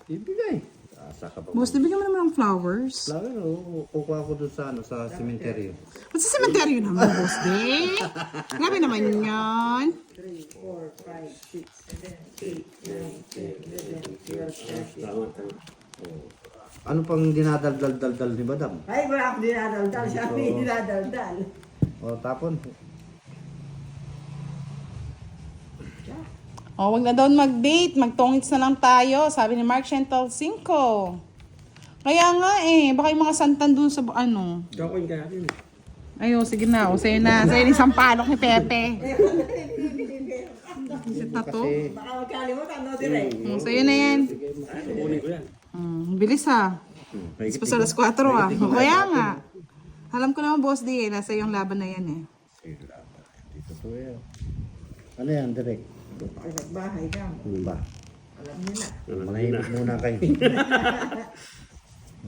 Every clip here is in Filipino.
Ibigay. Asa ka pa. Boss, bigyan mo naman ng flowers. Flower, kukuha ko doon sa, ano, sa cemetery. Ba't sa cemetery naman, boss, di? Grabe naman yan. 3, 4, 5, 6, 7, 8, 9, 10, 11, 12, 13, 14. Ano pang dinadaldal-daldal ni Madam? Ay, wala akong dinadaldal. Siya ang dinadaldal. O, tapon. O, wag na daw mag-date. Magtungits na lang tayo. Sabi ni Mark Chantal 5. Kaya nga baka yung mga santan dun sa ano. Gawin ka natin. Ayo, sige na. O, sa'yo na. Sa'yo yung sampalok ni Pepe. Sit na to. Kasi, Baka magkalimutan, no, direct. Sa'yo na yan. Kukunin ko yan. Bilis ha. Tapos alas 4 ah. Kaya nga. Alam ko naman, boss di nasa yung laban na yan eh. dito to yan. Ano yan, direct? Ay, nagbahay ka. Ano ba? Alam niyo na. Manahimik muna kayo.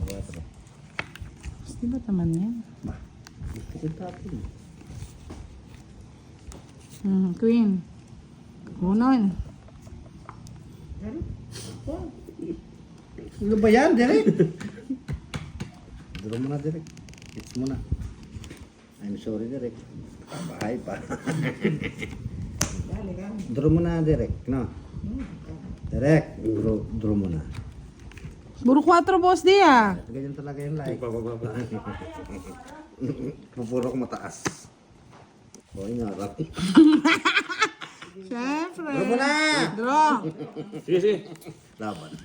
Boss, di ba naman yan? Ba, gusto ko tapon. Queen. Kunon. Ano ba yan, direct? Duro mo na, direct. Hits mo na. I'm sorry, direct. Bahay pa. Dali ka. Duro mo na, direct. No? Direct. Duro mo na. Buro 4 boss di ah. Ganyan talaga yung like. Pupuro ko mataas. Boy, ngarap. Siyempre. Duro mo na! Draw. Sige, sige. Laban.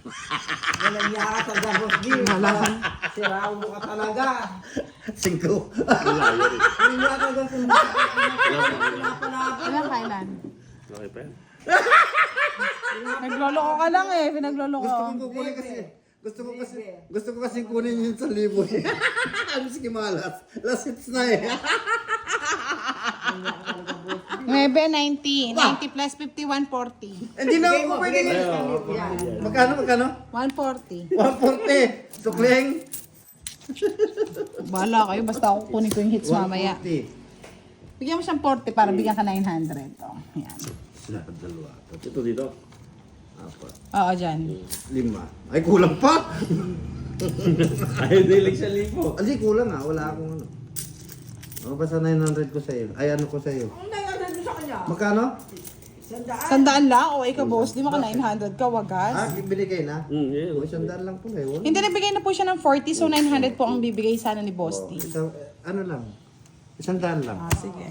Walang yaka sa gabos, di. Sirao mo ka talaga. 5. Hindi yaka sa Ilang kailan? Okay pa yan. Nagloloko ka lang eh. Pinagloloko. Gusto kong kukunin kasi. Gusto ko kasi kunin yung 1,000 eh. Sige malas. Last hits na eh. 9, 90. 90 plus 51, 40. Hindi na ako pwede. Magkano? 140. 140. Sukling. Bahala kayo. Basta ako kunin ko yung hits mamaya. 140. Bigyan mo siyang 40 para bigyan ka 900. Oh, yan. Dalawa. Ito dito. Apat. Oo, dyan. 5. Ay, kulang pa. Ay, dilig sa libo. Hindi, kulang ah. Wala akong ano. Ako pa sa 900 ko sa'yo. Ay, ano ko sa'yo. Ang nangyari doon sa kanya. Magkano? Sandaan. 100 lang? O, ikaw boss. Di mo ka 900 ka, wagas. Ah, binigay na? Yeah. O, 100 lang po ngayon. Hindi, nabigay na po siya ng 40. So, 900 po ang bibigay sana ni Boss T. Ano lang? 100 lang. Ah, sige.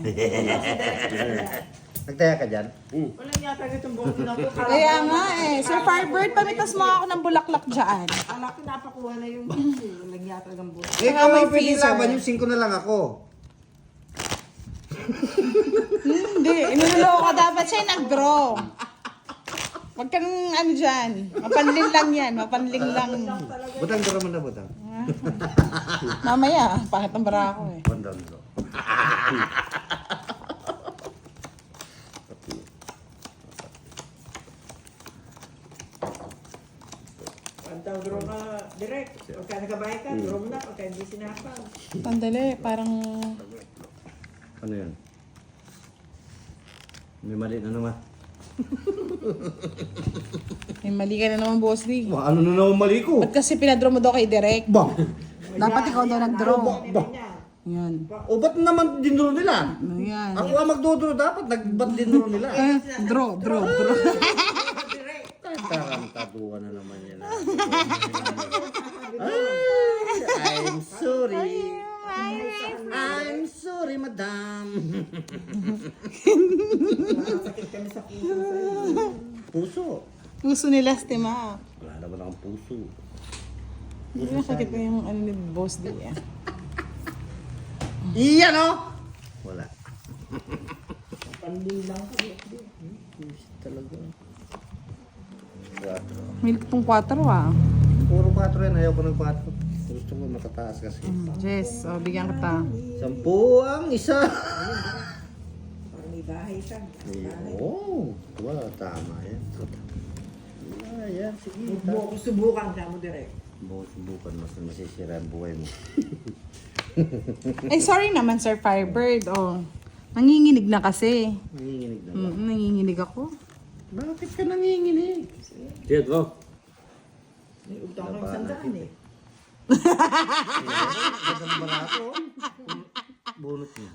Nagtaya ka dyan? Walang yata itong buhok na ito. Kaya nga eh. Sir Firebird, pamitas mo ako ng bulaklak dyan. Alak, napakuha na yung buhok. Walang yata ng buhok. Eh, Saka may kung pwede freezer. laban yung 5 na lang ako. Hindi, inuloko ka. Dapat siya yung nag-draw. Huwag kang ano dyan. Mapanling lang yan. Mapanling lang. Butang, dura mo na butang. Mamaya, pangit ang bara ako eh. Bundang, bro. Pagka draw ka direct. Pagka nagabay ka, draw mo na. Pagka hindi sinapang. Sandali, parang... Ano yan? May mali na naman. May mali ka na naman, Boss D. Ano na naman mali ko? Ba't kasi pinadraw mo daw kay Direk? Ba? Dapat ikaw daw nag-draw. Ba? Yan. O ba't naman dinuro nila? Yan. Ako ang magdodoro dapat. Ba't dinuro nila? Draw. Tarantaduan na naman yan. Ay, I'm sorry. I'm sorry, madam. Sakit kami sa puso sa'yo. Puso. Puso ni Lastima. Wala naman akong puso. Hindi na sakit na yung ano ni Boss D eh. Iyan o! Wala. Panding lang kami. Talaga. 4. May pong 4 ah. Puro 4 yan. Ayaw ko ng 4. Gusto ko matataas kasi. Jess, bigyan kita. 10 ang isa. Parang may bahay siya. Oo. Wala, tama yan. Yan, sige. Subukan ka mo direct. Subukan mas masisira ang buhay mo. Ay, sorry naman, Sir Firebird. Oh, nanginginig na kasi. Nanginginig na. Nanginginig ako. Bakit ka nanginginig? Sige, draw. May utang ng sandaan eh. Gandang barato. Bunot niya.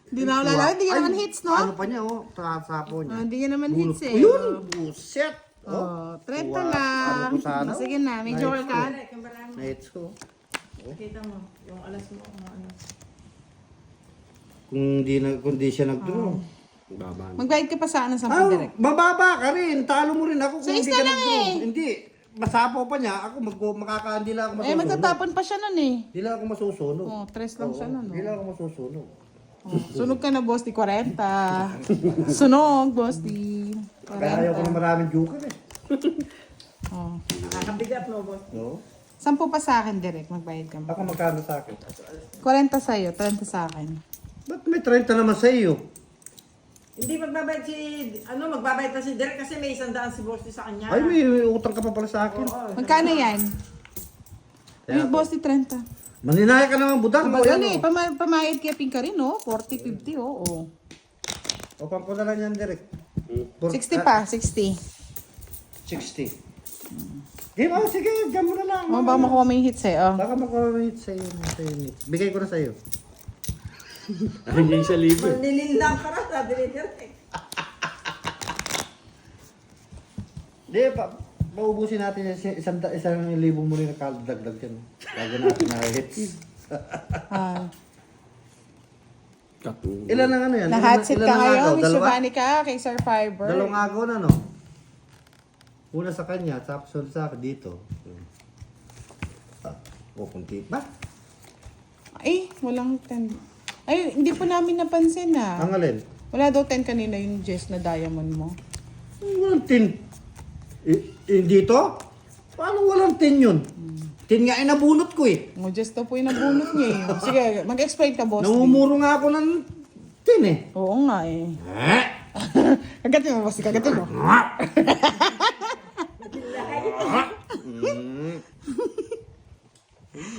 Hindi na wala. Hindi ka naman hits, no? Ano pa niya, oh. Sapo niya. Hindi ka naman Bunot hits ko eh. yun. Buset. Oh, 30 Tuwa. lang. Ano ko sana? Sige na, may joker ka. Direk, yung barang mo. Nets ko. Kita mo, yung alas mo, ano. Kung di siya nag-draw. Baba. Magbayad ka pa sa ano sa Ah, direct. bababa ka rin. Talo mo rin ako kung Sais hindi na ka lang nag-draw. eh. Hindi. Masapaw pa niya. Ako makakaandi lang ako Eh, masusunog. magtatapon pa siya nun eh. Di lang ako masusunog. Oh, 3 lang siya nun. Di lang ako masusunog. Oh, sunog ka na, boss, di 40. Sunog, boss, di Kaya ayaw ko na 40. maraming joker eh. Oh. Nakakabigat mo, boss. No? 10 pa sa akin, direct. Magbayad ka mo. Ako magkano sa akin? 40 sa'yo, 30 sa akin. Ba't may 30 naman sa iyo? Hindi magbabayad magbabayad na si Derek kasi may 100 si boss sa kanya. Ay, may utang ka pa pala sa akin. Oo. Magkano yan? Ay, boss, di 30. Maninaya ka naman, budang. Bagal eh, pamayad kaya pink ka rin, oh. 40, 50, oh. Oh. O, pang ko na lang yan, direct. 60 pa, 60. 60. Di ba? Sige, dyan mo na lang. Oh, baka makuha mo yung hits eh, oh. Baka makamit sa iyo. Bigay ko na sa iyo. Ayun yung 1,000. Nililang ka na, sabi ni Derek. Di, paubusin natin yan. Isang libong mo rin nakadagdag yan. Bago natin na-hits. Ah. Ilan ang ano yan? Na-hot seat ka ngayon, Miss Dalawa? Giovanni ka, kay Sir Fiber. Dalawang agaw na, no? Una sa kanya, tapos sunod sa akin dito. Kunti ba? Ay, walang 10. Ay, hindi po namin napansin ah. Ang alin? Wala daw 10 kanina yung Jess na diamond mo. Walang tin. Dito? Paano walang tin yun? Tin nga ay nabunot ko eh. O, Jess daw po yung nabunot niya eh. Sige, mag-explain ka, boss. Namumuro nga ako ng tin eh. Oo nga eh. Kagatin mo, boss. Kagatin mo.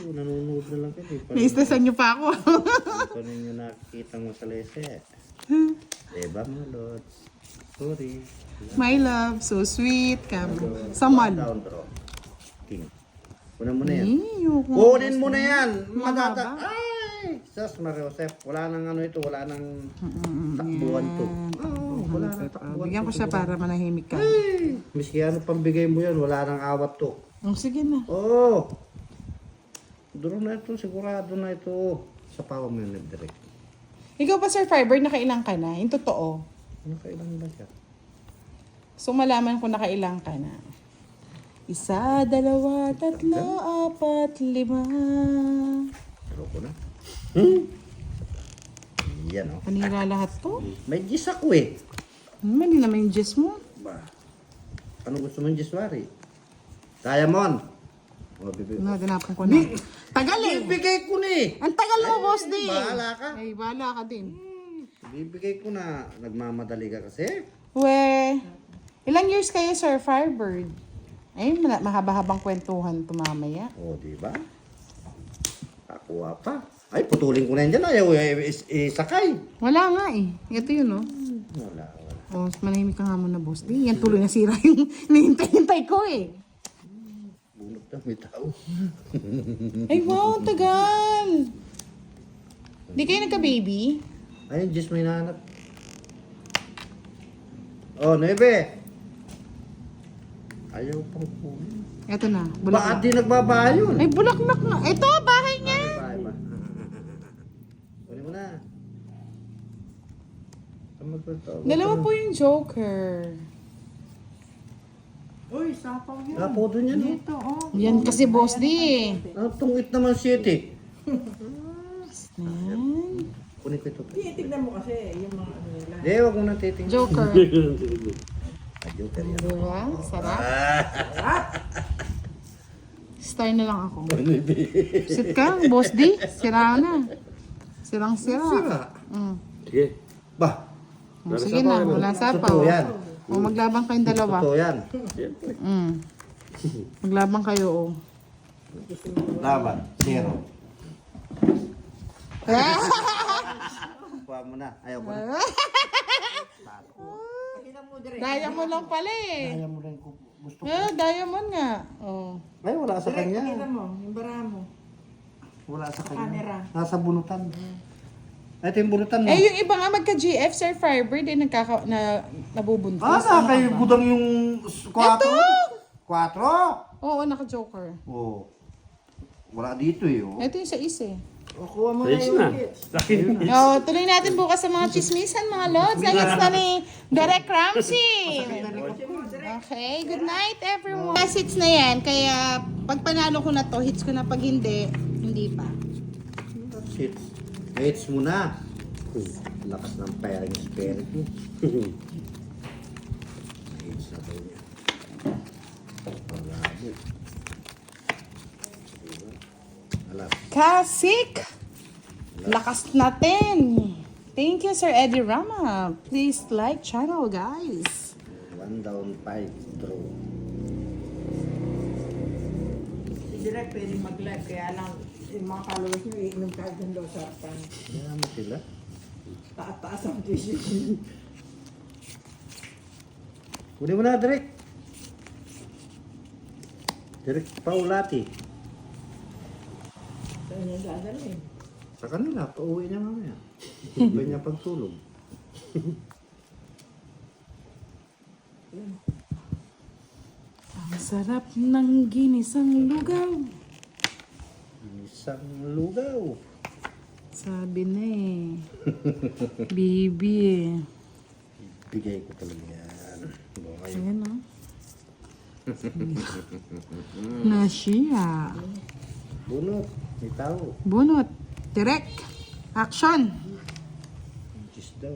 Nanonood na lang kayo. Naistresan niyo pa ako. Ito ninyo nakikita mo sa lese. Diba mga lods? Sorry. My love, so sweet. Saman. Down draw. King. Kunin mo na yan. Yung Kunin mo na yan. Mahaba. Ay! Sus, Mariosep. Wala nang ano ito. Wala nang takbuhan to. Oo, wala nang takbuhan. Bigyan ko siya para manahimik ka. Ay! Miski ano pambigay mo yan. Wala nang awat to. Oh, sige na. Oo. Duro na ito. Sigurado na ito. Sa pawa mo yun, direct. Ikaw pa, Sir Fiber, nakailang ka na? Yung totoo. Ano kailan ba siya? So, malaman ko nakailang ka na. 1, 2, 3, 4, 5. Pero ko na. Yan o. Kanila lahat to? May gis ako eh. Mali naman yung Jess mo. Ba? Ano gusto mong giswari? Diamond. O, bibigay. Ano, dinapan ko na. Tagal eh. Bibigay ko na eh. Ang tagal mo, boss di. Bahala ka. Ay, bahala ka din. Bibigay ko na. Nagmamadali ka kasi. We, ilang years kayo, Sir Firebird? Ay, mahaba-habang kwentuhan to mamaya. O, di ba? Kakuha pa. Ay, putulin ko na yan dyan. Ayaw isakay. Wala nga eh. Ito yun, oh. Wala. Oh, manahimik ka nga muna, boss. Di, yan tuloy na sira yung nihintay-hintay ko eh. Bunot na may tao. Ay, wow, ang tagal. Di kayo nagka-baby? Ayun, Jess may nahanap. Oh, 9. Ayaw pang kunin. Ito na, Bakit bulaklak. di nagbaba yun? Ay, bulaklak na. Ito, bahay niya. Bye, ba? Kunin mo na. Dalawa po yung Joker. Uy, sapaw yun. Kapo doon yan. Ito, oh. Yan kasi, boss di. Ang tungit naman city. Yan. Kunin ko ito. Hindi, tignan mo kasi yung mga ano nila. Hindi, huwag mo nang titingnan. Joker. Ah, Joker yan. Diba? Sarap. Style na lang ako. Sit ka, boss di. Sira na. Sirang-sira. Sira. Mm. Sige. Ba? Oh, sige na, wala sapaw. Totoo yan. O, maglabang kayong dalawa. Totoo yan. Mm. Maglabang kayo, oh. Laban. 0. Kuha mo na. Ayaw mo na. Tignan mo, Derek. Daya mo lang pala eh. Ayaw mo na yung kupo. Gusto ko. Diamond nga. Oh. Ay, wala sa Direct, kanya. pakita mo, yung bara mo. Wala sa Sa kanya. camera. Nasa bunutan. Ito yung bunutan mo. Eh, yung iba nga magka-GF, Sir Firebird, eh, nabubuntis. Ah, Ano kayo ka ba? budang yung 4? 4? Oo, naka-joker. Oo. Wala dito eh. Oh. Ito yung sa isa eh. O, kuha mo na Ayos yung na. hits. Oh, tuloy natin bukas sa mga chismisan, mga lods. Ang hits na ni Derek Ramsey. Okay, good night everyone. Last hits na yan, kaya pag panalo ko na to, hits ko na. Pag hindi, hindi pa. Hits. Hits mo na. Lakas ng pairing spirit mo. Hits na tayo niya. Malabo. Alam. Kasik! Lakas natin! Thank you, Sir Eddie Rama. Please like channel, guys. 1 down, 5 draw. Si Direct pwedeng mag-live, kaya lang yung mga followers nyo, iinom tayo dun daw sa pan. Kaya mo sila. Taas-taas ang tissue. Kunin mo na, Direk. Direk Paulati. Saan niya dadalhin? Sa kanila, pauwi niya mamaya. Iba niya pagtulog. Ang sarap ng ginisang lugaw. Isang lugaw. Sabi na eh. Bibi eh. Bigay ko talaga yan. Bukay. Ayan o. Nashiya. Bunot. May tao. Bunot. Direct. Action. Gis daw.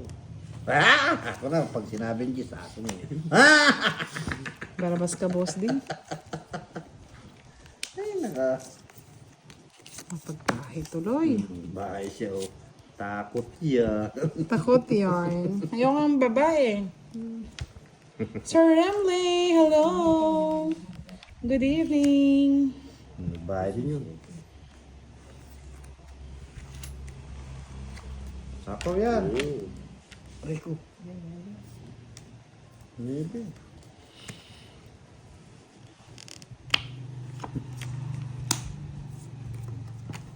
Ah! Ako na, pag sinabing gis, ako na. Ah! Barabas ka, boss din. Ay, naka. Mapagtahi tuloy. Bahay siya, oh. Takot yan. Takot yarn. Ayoko ang babae. Sir Remley, hello. Good evening. Bahay din yun. Sakaw yan. Aray ko. Maybe.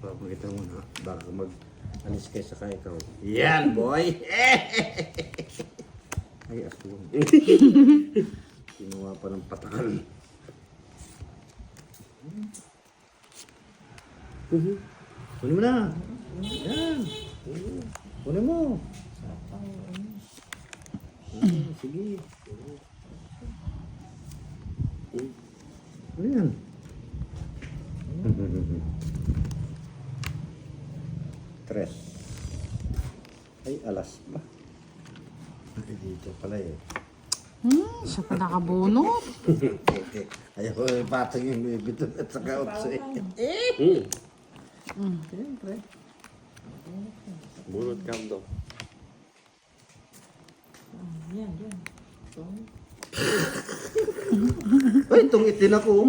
Pakita mo na. Baka mag-alis kayo sa kaya ikaw. Yan, boy! Ay, aswang. Kinuha pa ng patakal. Kunin mo na. Yan. Kunin mo. Sige. Ano yan? Tres. Ay, alas pa. Ay, dito pala eh. Siya pa nakabunot. Ayaw ko ipatong yung bibito at saka otso eh. Siyempre. Bunot cam daw. Yan, yan. Uy, itong itin ako.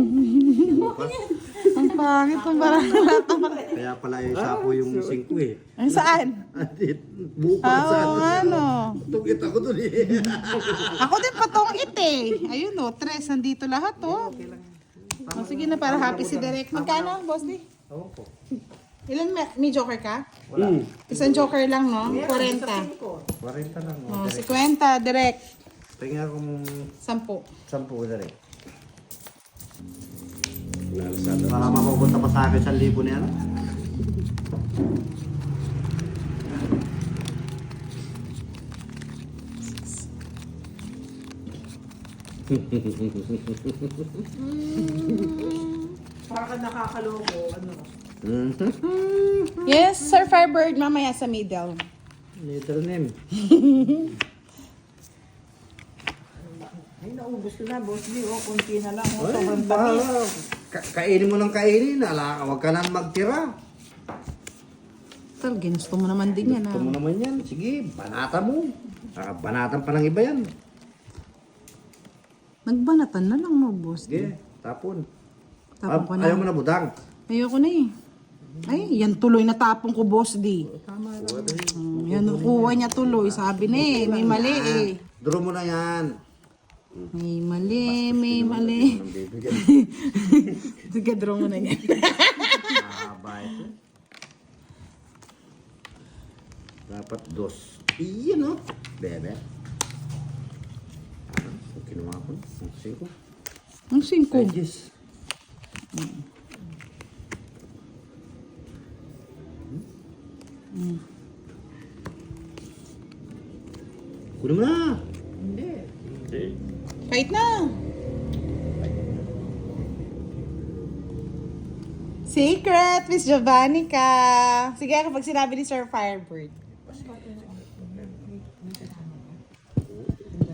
Bukas. Ang pangit ng barang lahat ng barang. Kaya pala yung sapo yung 5 eh. Ay, saan? Bukas Oo, ano. Itong it ako dun eh. Ako din patong ite. Ayun o, tres. Nandito lahat o. Oh, sige na, para happy si Derek. Magkano, boss di? Oo po. Ilan may joker ka? Wala. Isang joker lang, no? 40. 40 lang. Oh, 50, Derek. Tingnan akong 10. 10 na rin. Nalasada. Baka mapupunta pa sa akin 1,000 na yan. Para nakakaloko, ano. Yes, Sir Firebird, mamaya sa middle. Middle name. Ay, naubos ko na, boss Lee. Oh, kunti na lang. Oh, Ay, sobrang bahala. tamis. Kainin mo ng kainin. Huwag ka nang magtira. Tal, ginusto mo naman din yan, Gusto mo naman yan. Sige, banata mo. Banatan pa ng iba yan. Nagbanatan na lang, no, boss. Sige, tapon. Tapon ko na. Ayaw mo na budang. Ayoko na eh. Ay, yan tuloy na tapong ko, boss di. Yan, nakuha niya tuloy. Sabi na eh, may mali eh. Draw mo na yan. May mali, may mali. Ang bibigyan. Sige, draw mo na yan. Mahaba ito. Dapat dos. Iyan o. Bebe. Kinuha ko. Ang 5. Ang 5. Yes. Kunin mo na. Hindi. Okay. Fight na. Secret, Miss Jovannica. Sige, kapag sinabi ni Sir Firebird.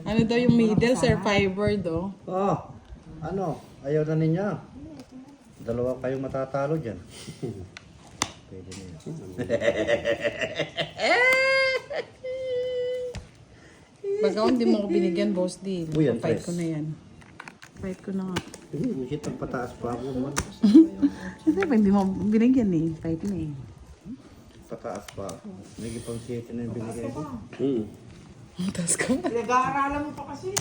Ano daw yung middle, Sir Firebird, oh? Oh, ano? Ayaw na ninyo. Dalawa kayong matatalo dyan. Pwede na yan. Baga hindi mo ko binigyan, Boss D. Uy, ang Fight tres. ko na yan. Fight ko na nga. Hindi, bullshit ang pataas pa ako naman. Kasi pa hindi mo binigyan eh. Fight na eh. Pataas pa ako. May pang 7 na yung binigay ko. Tapos ko. Pinag-aaralan mo pa kasi.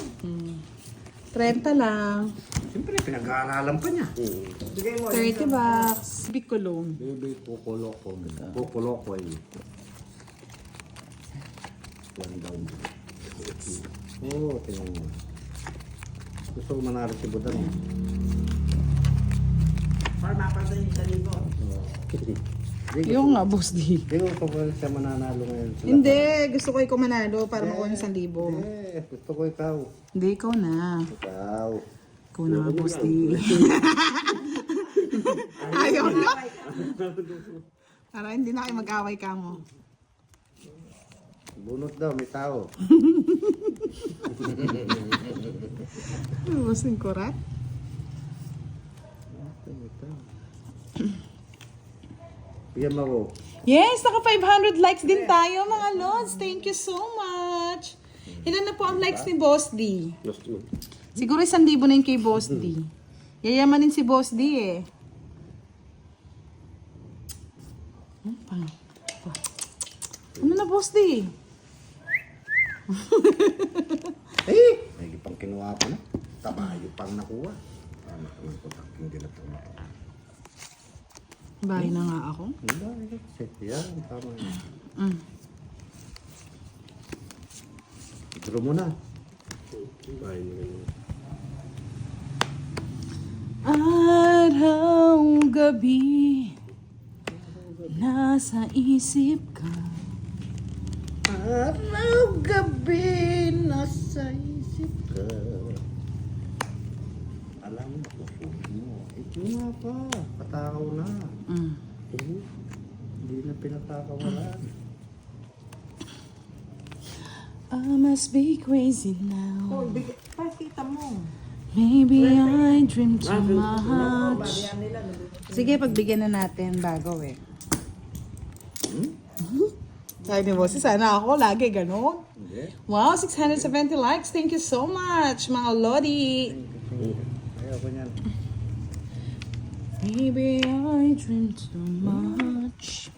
30 lang. Siyempre, pinag-aaralan pa niya. Bigay mo. 30 bucks. Big kulong. Baby, kukuloko. Kukuloko eh. One down. Oo, tingnan mo. Gusto ko manalo si Budan eh. Para mapagdan yung 1,000. Yung nga, Boss D. Hindi ko pa siya mananalo ngayon. Hindi, gusto ko ikaw manalo para makuha ng 1,000. Gusto ko ikaw. Hindi, ikaw na. Ikaw. Ikaw na, Boss D. Ayaw na. Para hindi na kayo mag-away ka mo. Bunot daw, may tao. Boss ng kurat. Bigyan mo ako. Yes, naka 500 likes din tayo mga lods. Thank you so much. Ilan na po ang likes ni Boss D? Lost mo. Siguro 1,000 na yun kay Boss D. Yayamanin si Boss D eh. Ano na Boss D? Eh! May pang kinuha ko na. Tabayo pang nakuha. Ano naman ko taking dilatong na. Bahay na nga ako. Hindi, yan. Tama yan. Mm. Draw mo na. Bahay mo rin. Araw, gabi, nasa isip ka. Araw, gabi, nasa isip ka. Alam mo, pupunin mo. Ito nga pa. Patakaw na. Mm. Hindi na pinatakawalan. I must be crazy now. Oh, pakita mo. Maybe I dream too much. Barihan nila. Sige, pagbigyan na natin bago eh. Sabi ni Bossy, sana ako lagi ganun. Hindi. Wow, 670 likes. Thank you so much, mga Lodi. Ayaw ko niyan. Maybe I dream too much.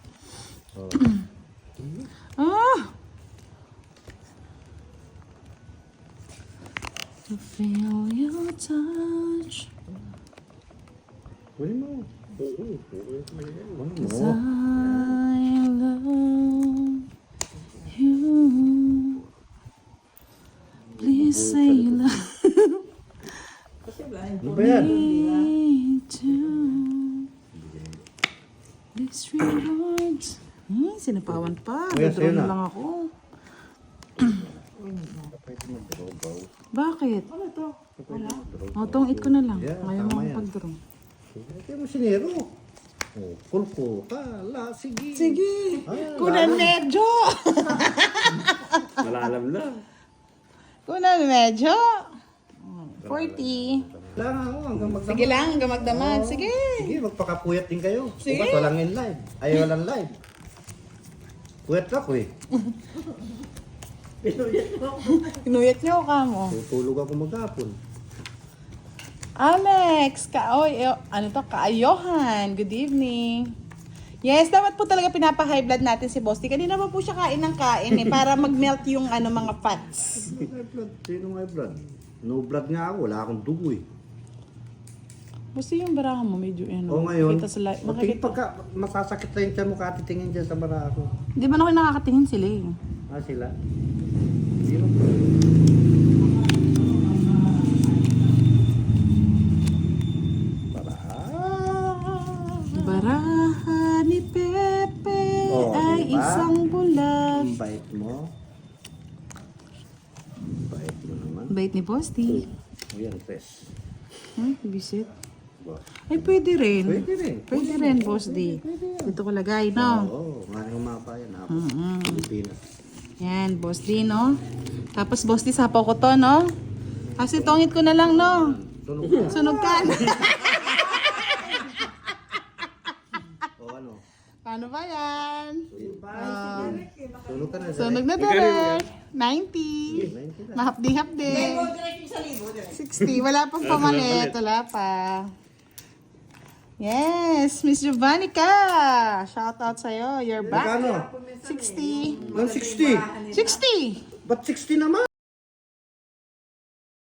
Ah! To feel your touch. Kunin mo. Oo. Kunin Cause mo. I love you. Please say you love Kasi wala yung Ano ba yan? me too. These three words. Sinapawan pa. Kuya, Draw sa'yo na na. lang ako. Pwede mag-draw. Bakit? Ano to? O, tungit ko na lang. Yeah, Ayaw mo tama akong yan. pag-draw. Ito mo sinero. Oh, kulko. Kala, sige. Sige. Ah, Kunan lalo. medyo. Malalam na. Kunan medyo. 40. Lang ako hanggang magdamag. Sige lang, hanggang magdamag. Sige. Sige, magpakapuyat din kayo. Sige. Bukas walang in live. Ay, walang live. Puyat ako eh. Kinuyat niyo ka mo. Tutulog ako maghapon. Alex, ano to? Kaayohan. Good evening. Yes, dapat po talaga pinapa-high blood natin si Boss D. Kanina pa po siya kain ng kain eh, para mag-melt yung mga fats. High blood. Sino high blood? No blood nga ako, wala akong dugo eh. Basta yung barahan mo medyo ano. O ngayon, Makita sa live. o tingin pagka masasakit na yung tiyan mo, katitingin dyan sa bara ako. Di ba na ako nakakatingin sila eh. Ah, sila? Hindi mo. Bara. Barahan ni Pepe Oh, ay diba? isang bulag. Ang bait mo. Ang bait mo naman. Bait ni Boss D. O yan, Tess. Bisit. Boss. Ay, pwede rin. Pwede rin. Pwede rin, Boss D. Dito ko lagay, no? Oo, nga yung mapa yan. Ako. Pilipinas. Yan, Boss D, no? Tapos, Boss D, sapaw ko to, no? Kasi tongit ko na lang, no? Tunog ka. Sunog ka. O ano? Paano ba yan? Tunog ka na. Sunog na direct. 90. Mahapdi-hapdi. Direct yung sa libo, direct. 60. Wala pang pamalit. Wala pa. Yes, Miss Giovannica. Shout out sa'yo. You're back. Magkano? 60. Ang 60. 60. Ba't 60 naman?